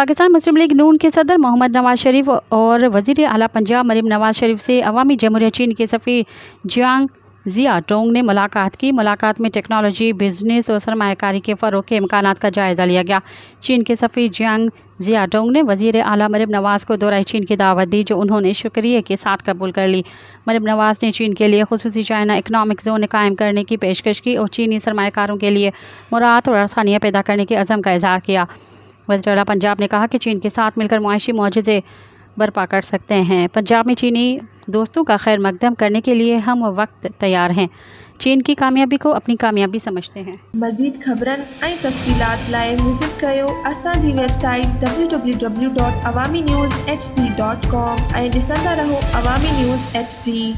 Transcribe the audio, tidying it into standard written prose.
पाकिस्तान मुस्लिम league नून के सदर मोहम्मद नवाज शरीफ और वज़ीर आला पंजाब मरीम नवाज शरीफ से अवामी जमहूरिया चीन के सफ़ी जियांग जियाटोंग ने मुलाकात की। मुलाकात में टेक्नोलॉजी, बिजनेस और सरमायाकारी के फ़रोग़ के इम्कानात का जायज़ा लिया गया। चीन के सफ़ी जियांग जियाटोंग ने वज़ीर आला मरीम नवाज को दौरे चीन की दावत दी, जो उन्होंने शुक्रिया के साथ कबूल कर ली। मरीम नवाज ने चीन के लिए खुसूसी चाइना इकनॉमिक जोन कायम करने की पेशकश की और चीनी सरमायाकारों के लिए मुराद और आसानियाँ पैदा करने के अज़म का इज़हार किया। वज़ीर आला पंजाब ने कहा कि चीन के साथ मिलकर मुआशी मोअज़्ज़े बर्पा कर सकते हैं। पंजाब में चीनी दोस्तों का खैर मकदम करने के लिए हम वक्त तैयार हैं। चीन की कामयाबी को अपनी कामयाबी समझते हैं। मज़ीद ख़बरन ऐं तफ़सीलात लाइ विज़िट कयो असांजी वेबसाइट www.awamiNewsHD.com ऐं ॾिसंदा रहो अवामी न्यूज़ HD।